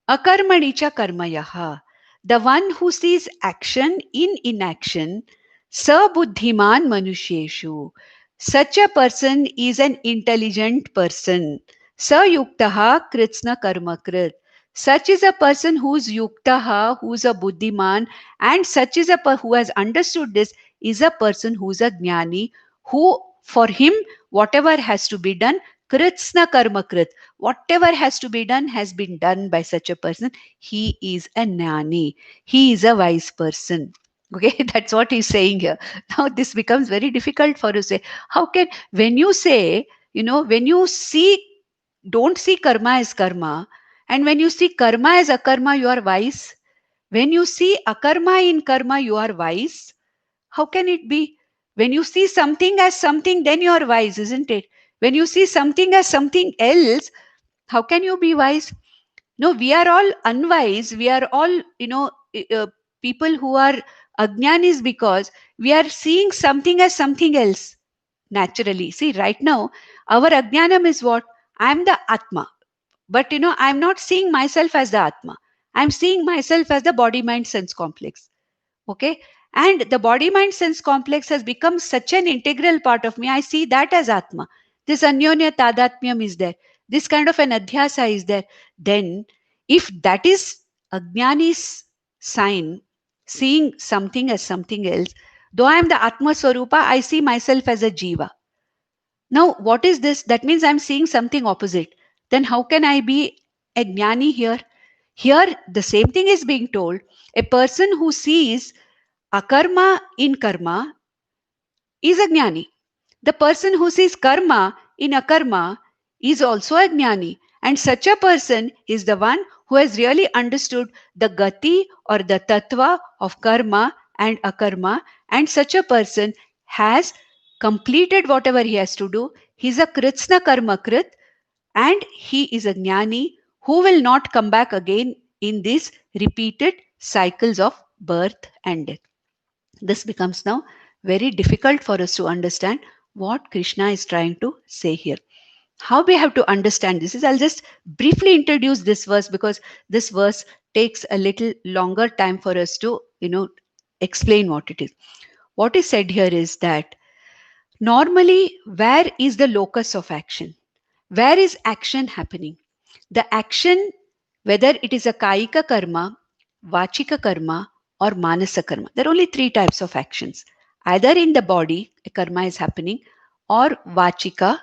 akarmani cha karma yaha. The one who sees action in inaction, sa buddhiman manusheshu. Such a person is an intelligent person. Sa yuktaha kritsna karma krit. Such is a person who's yuktaha, who's a buddhiman, and such is who has understood this is a person who's a jnani, who for him whatever has to be done, kritsna karma krit. Whatever has to be done has been done by such a person. He is a jnani. He is a wise person. Okay, that's what he's saying here. Now this becomes very difficult for you to say. How can, when you say, when you see, don't see karma as karma, and when you see karma as akarma, you are wise. When you see akarma in karma, you are wise. How can it be? When you see something as something, then you are wise, isn't it? When you see something as something else, how can you be wise? No, we are all unwise. We are all, people who are ajnanis, because we are seeing something as something else naturally. See, right now, our ajnanam is what? I am the Atma. But, I'm not seeing myself as the Atma. I'm seeing myself as the body, mind, sense complex. Okay. And the body, mind, sense complex has become such an integral part of me. I see that as Atma. This Anyonya Tadatmyam is there. This kind of an Adhyasa is there. Then, if that is Ajnani's sign, seeing something as something else, though I am the Atma Swarupa, I see myself as a Jiva. Now, what is this? That means I'm seeing something opposite. Then how can I be a Jnani here? Here, the same thing is being told. A person who sees akarma in karma is a jnani. The person who sees karma in akarma is also a jnani. And such a person is the one who has really understood the gati or the tattva of karma and akarma. And such a person has completed whatever he has to do. He's a kritsna karma krit, and he is a jnani who will not come back again in these repeated cycles of birth and death. This becomes now very difficult for us to understand what Krishna is trying to say here. How we have to understand this is, I'll just briefly introduce this verse, because this verse takes a little longer time for us to, explain what it is. What is said here is that normally, where is the locus of action? Where is action happening? The action, whether it is a kaika karma, vachika karma, or manasa karma. There are only three types of actions. Either in the body, a karma is happening, or vachika,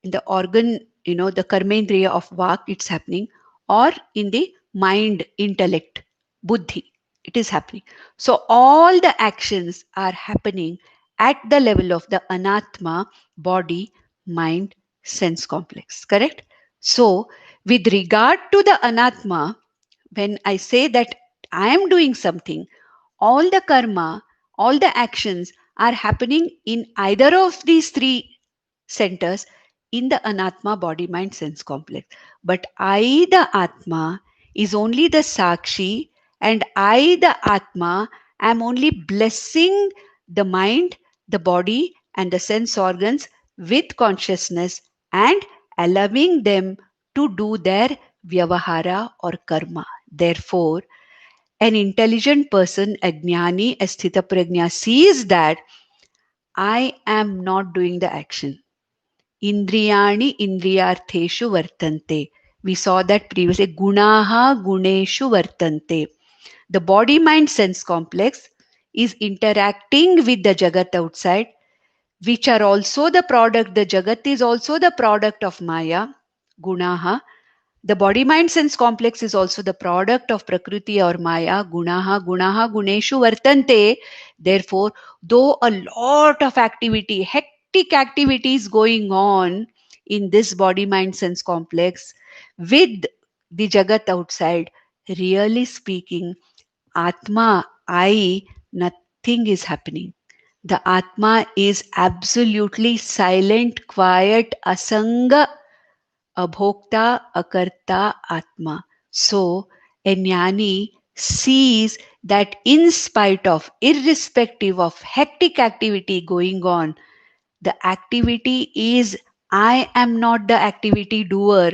in the organ, the karmendriya of vak, it's happening, or in the mind, intellect, buddhi, it is happening. So all the actions are happening at the level of the anatma, body, mind, sense complex. Correct? So with regard to the anatma, when I say that I am doing something, all the karma, all the actions are happening in either of these three centers in the anatma, body, mind, sense complex. But I, the Atma, is only the Sakshi, and I, the Atma, am only blessing the mind, the body, and the sense organs with consciousness and allowing them to do their vyavahara or karma. Therefore, An intelligent person, a jnani, a sthita prajna, sees that I am not doing the action. Indriyani indriyartheshu vartante. We saw that previously. Gunaha guneshu vartante. The body mind sense complex is interacting with the Jagat outside, which are also the product. The Jagat is also the product of Maya, Gunaha. The body mind sense complex is also the product of Prakriti or Maya, Gunaha Guneshu Vartante. Therefore, though a lot of activity, hectic activity is going on in this body mind sense complex with the Jagat outside, really speaking, Atma, I, nothing is happening. The Atma is absolutely silent, quiet, asanga, abhokta, akarta, Atma. So, a jnani sees that in spite of, irrespective of hectic activity going on, the activity is, I am not the activity doer.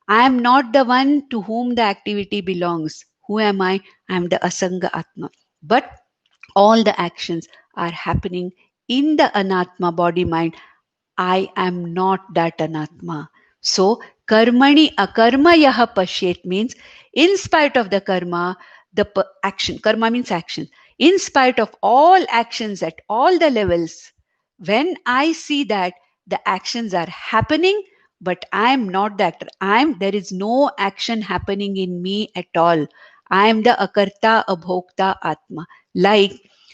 I am not the one to whom the activity belongs. Who am I? I am the Asanga Atma. But all the actions are happening in the Anatma body mind. I am not that Anatma. So, karmani akarma yaha pashyet means, in spite of the karma, the action, karma means action, in spite of all actions at all the levels, when I see that the actions are happening, but I am not the actor, there is no action happening in me at all. I am the akarta abhokta atma. Like,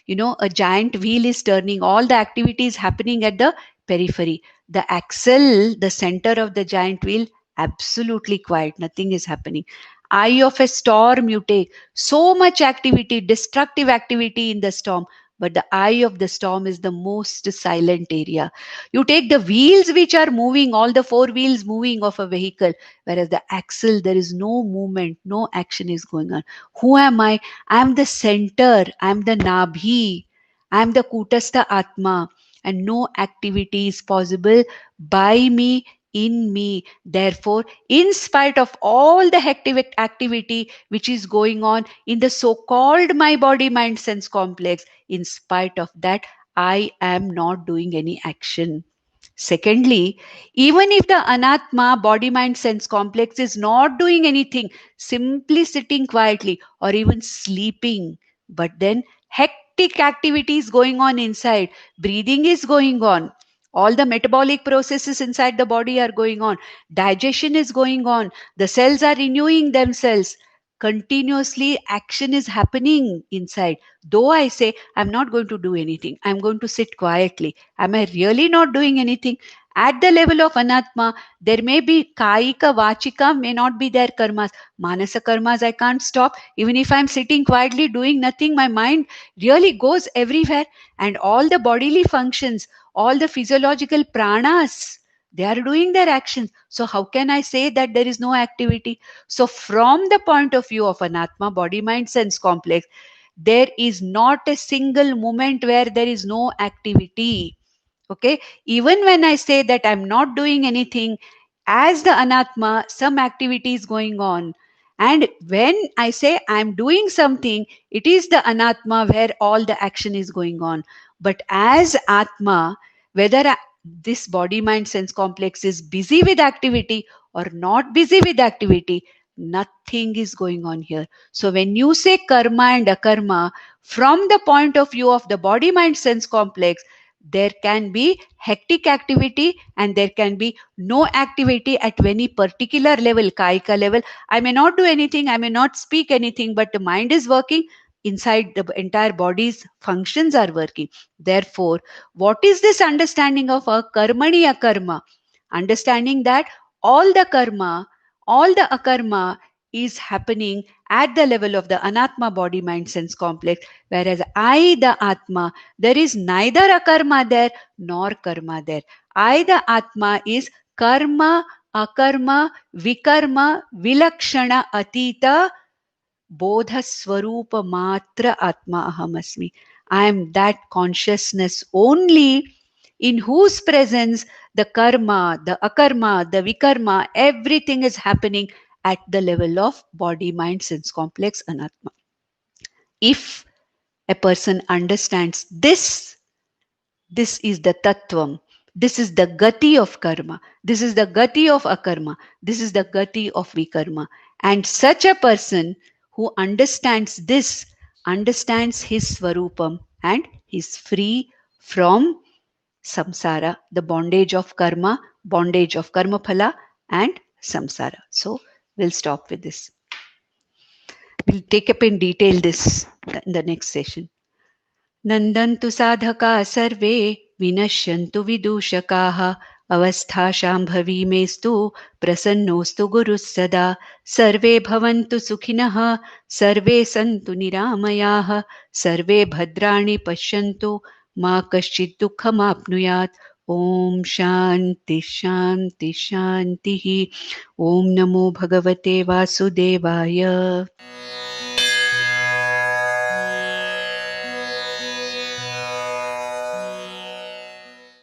a giant wheel is turning, all the activities happening at the periphery. The axle, the center of the giant wheel, absolutely quiet, nothing is happening. Eye of a storm, you take so much activity, destructive activity in the storm, but the eye of the storm is the most silent area. You take the wheels which are moving, all the four wheels moving of a vehicle, whereas the axle, there is no movement, no action is going on. Who am I? I am the center, I am the nabhi, I am the kutastha atma, and no activity is possible by me, in me. Therefore, in spite of all the hectic activity which is going on in the so called my body mind sense complex, in spite of that, I am not doing any action. Secondly, even if the anatma body mind sense complex is not doing anything, simply sitting quietly or even sleeping, but then hectic activities going on inside, breathing is going on, all the metabolic processes inside the body are going on, digestion is going on, the cells are renewing themselves, continuously action is happening inside. Though I say I'm not going to do anything, I'm going to sit quietly, am I really not doing anything? At the level of anatma, there may be kaika, vachika, may not be there karmas. Manasa karmas, I can't stop. Even if I'm sitting quietly doing nothing, my mind really goes everywhere. And all the bodily functions, all the physiological pranas, they are doing their actions. So how can I say that there is no activity? So from the point of view of anatma, body, mind, sense complex, there is not a single moment where there is no activity. Okay, even when I say that I'm not doing anything, as the anatma, some activity is going on. And when I say I'm doing something, it is the anatma where all the action is going on. But as atma, whether this body mind sense complex is busy with activity or not busy with activity, nothing is going on here. So when you say karma and akarma, from the point of view of the body mind sense complex, there can be hectic activity and there can be no activity at any particular level, kaika level. I may not do anything, I may not speak anything, but the mind is working, inside the entire body's functions are working. Therefore, what is this understanding of a karmani akarma? Understanding that all the karma, all the akarma is happening at the level of the anatma body mind sense complex, whereas I, the atma, there is neither akarma there nor karma there. I, the Atma, is karma, akarma, vikarma, vilakshana, atita, bodha swarupa matra Atma ahamasmi. I am that consciousness only, in whose presence the karma, the akarma, the vikarma, everything is happening at the level of body, mind, sense complex, anatma. If a person understands this, this is the tattvam. This is the gati of karma. This is the gati of akarma. This is the gati of vikarma. And such a person who understands this, understands his swarupam, and is free from samsara, the bondage of karma, bondage of karma phala, and samsara. So we'll stop with this. We'll take up in detail this in the next session. नन्दन्तु sadhaka सर्वे विनश्यन्तु विदूषकाः अवस्थाशाम्भवी मेस्तु प्रसन्नोऽस्तु गुरुः सदा सर्वे भवन्तु सुखिनः सर्वे सन्तु निरामयाः सर्वे भद्राणि पश्यन्तु मा कश्चित् दुःखमाप्नुयात् ॐ शान्ति शान्ति शान्तिः ॐ नमो भगवते वासुदेवाय